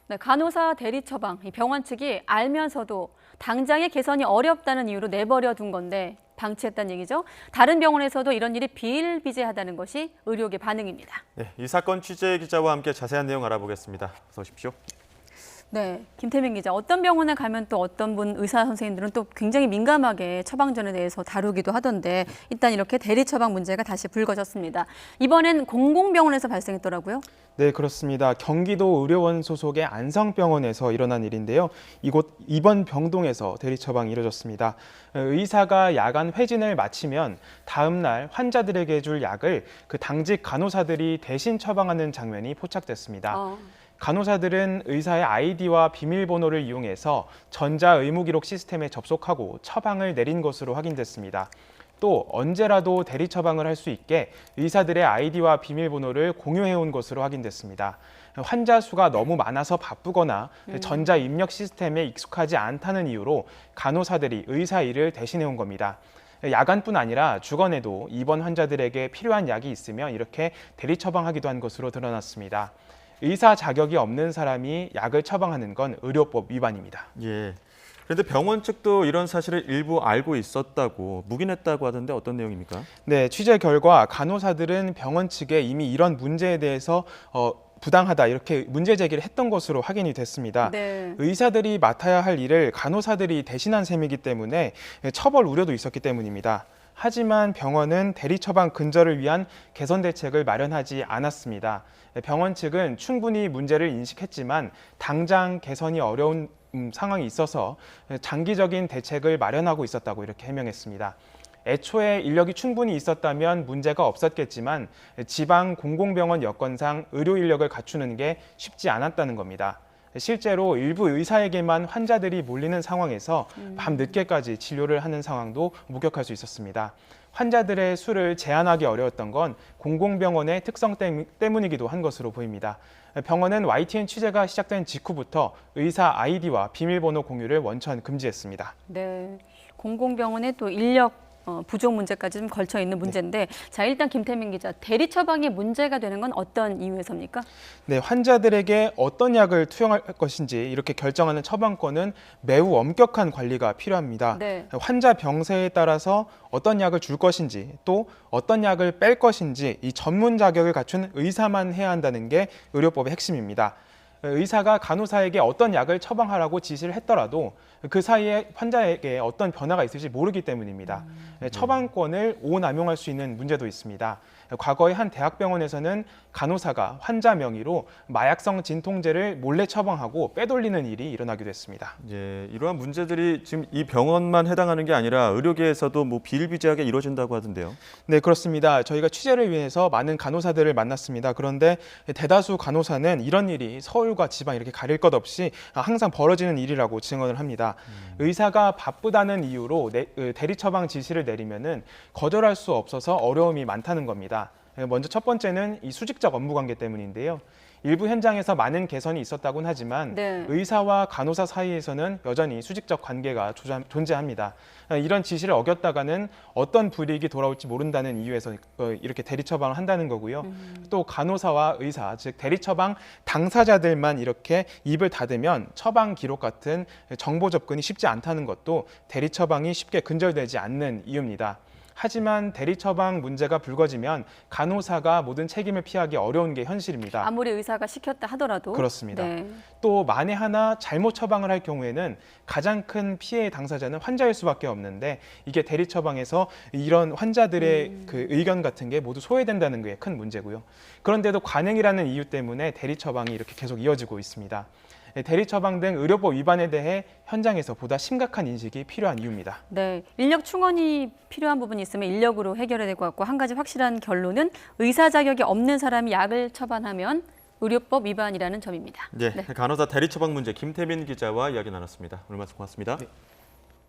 네, 간호사 대리 처방, 이 병원 측이 알면서도 당장의 개선이 어렵다는 이유로 내버려 둔 건데 방치했다는 얘기죠. 다른 병원에서도 이런 일이 비일비재하다는 것이 의료계 반응입니다. 네, 이 사건 취재 기자와 함께 자세한 내용 알아보겠습니다. 어서 오십시오. 네, 김태민 기자. 어떤 병원에 가면 또 어떤 분 의사 선생님들은 또 굉장히 민감하게 처방전에 대해서 다루기도 하던데 일단 이렇게 대리 처방 문제가 다시 불거졌습니다. 이번엔 공공병원에서 발생했더라고요. 네, 그렇습니다. 경기도 의료원 소속의 안성병원에서 일어난 일인데요. 이곳 입원 병동에서 대리 처방이 이뤄졌습니다. 의사가 야간 회진을 마치면 다음 날 환자들에게 줄 약을 그 당직 간호사들이 대신 처방하는 장면이 포착됐습니다. 간호사들은 의사의 아이디와 비밀번호를 이용해서 전자의무기록 시스템에 접속하고 처방을 내린 것으로 확인됐습니다. 또 언제라도 대리 처방을 할 수 있게 의사들의 아이디와 비밀번호를 공유해온 것으로 확인됐습니다. 환자 수가 너무 많아서 바쁘거나 전자 입력 시스템에 익숙하지 않다는 이유로 간호사들이 의사 일을 대신해온 겁니다. 야간뿐 아니라 주간에도 입원 환자들에게 필요한 약이 있으면 이렇게 대리 처방하기도 한 것으로 드러났습니다. 의사 자격이 없는 사람이 약을 처방하는 건 의료법 위반입니다. 예. 그런데 병원 측도 이런 사실을 일부 알고 있었다고 묵인했다고 하던데 어떤 내용입니까? 네, 취재 결과 간호사들은 병원 측에 이미 이런 문제에 대해서 부당하다 이렇게 문제 제기를 했던 것으로 확인이 됐습니다. 네. 의사들이 맡아야 할 일을 간호사들이 대신한 셈이기 때문에 처벌 우려도 있었기 때문입니다. 하지만 병원은 대리 처방 근절을 위한 개선 대책을 마련하지 않았습니다. 병원 측은 충분히 문제를 인식했지만 당장 개선이 어려운 상황이 있어서 장기적인 대책을 마련하고 있었다고 이렇게 해명했습니다. 애초에 인력이 충분히 있었다면 문제가 없었겠지만 지방 공공병원 여건상 의료 인력을 갖추는 게 쉽지 않았다는 겁니다. 실제로 일부 의사에게만 환자들이 몰리는 상황에서 밤 늦게까지 진료를 하는 상황도 목격할 수 있었습니다. 환자들의 수를 제한하기 어려웠던 건 공공병원의 특성 때문이기도 한 것으로 보입니다. 병원은 YTN 취재가 시작된 직후부터 의사 아이디와 비밀번호 공유를 원천 금지했습니다. 네, 공공병원의 또 인력 부족 문제까지 좀 걸쳐 있는 문제인데, 자 일단 김태민 기자, 대리 처방이 문제가 되는 건 어떤 이유에서입니까? 네, 환자들에게 어떤 약을 투여할 것인지 이렇게 결정하는 처방권은 매우 엄격한 관리가 필요합니다. 네. 환자 병세에 따라서 어떤 약을 줄 것인지 또 어떤 약을 뺄 것인지 이 전문 자격을 갖춘 의사만 해야 한다는 게 의료법의 핵심입니다. 의사가 간호사에게 어떤 약을 처방하라고 지시를 했더라도 그 사이에 환자에게 어떤 변화가 있을지 모르기 때문입니다. 처방권을 오남용할 수 있는 문제도 있습니다. 과거에 한 대학병원에서는 간호사가 환자 명의로 마약성 진통제를 몰래 처방하고 빼돌리는 일이 일어나기도 했습니다. 예, 이러한 문제들이 지금 이 병원만 해당하는 게 아니라 의료계에서도 뭐 비일비재하게 이루어진다고 하던데요. 네, 그렇습니다. 저희가 취재를 위해서 많은 간호사들을 만났습니다. 그런데 대다수 간호사는 이런 일이 서울과 지방 이렇게 가릴 것 없이 항상 벌어지는 일이라고 증언을 합니다. 의사가 바쁘다는 이유로 대리 처방 지시를 내리면은 거절할 수 없어서 어려움이 많다는 겁니다. 먼저 첫 번째는 이 수직적 업무 관계 때문인데요. 일부 현장에서 많은 개선이 있었다고는 하지만 네. 의사와 간호사 사이에서는 여전히 수직적 관계가 존재합니다. 이런 지시를 어겼다가는 어떤 불이익이 돌아올지 모른다는 이유에서 이렇게 대리 처방을 한다는 거고요. 또 간호사와 의사, 즉 대리 처방 당사자들만 이렇게 입을 닫으면 처방 기록 같은 정보 접근이 쉽지 않다는 것도 대리 처방이 쉽게 근절되지 않는 이유입니다. 하지만 대리 처방 문제가 불거지면 간호사가 모든 책임을 피하기 어려운 게 현실입니다. 아무리 의사가 시켰다 하더라도. 그렇습니다. 네. 또 만에 하나 잘못 처방을 할 경우에는 가장 큰 피해의 당사자는 환자일 수밖에 없는데 이게 대리 처방에서 이런 환자들의 그 의견 같은 게 모두 소외된다는 게 큰 문제고요. 그런데도 관행이라는 이유 때문에 대리 처방이 이렇게 계속 이어지고 있습니다. 대리 처방 등 의료법 위반에 대해 현장에서 보다 심각한 인식이 필요한 이유입니다. 네, 인력 충원이 필요한 부분이 있으면 인력으로 해결해야 될 것 같고, 한 가지 확실한 결론은 의사 자격이 없는 사람이 약을 처방하면 의료법 위반이라는 점입니다. 네, 간호사 대리 처방 문제 김태민 기자와 이야기 나눴습니다. 오늘 말씀 고맙습니다. 네.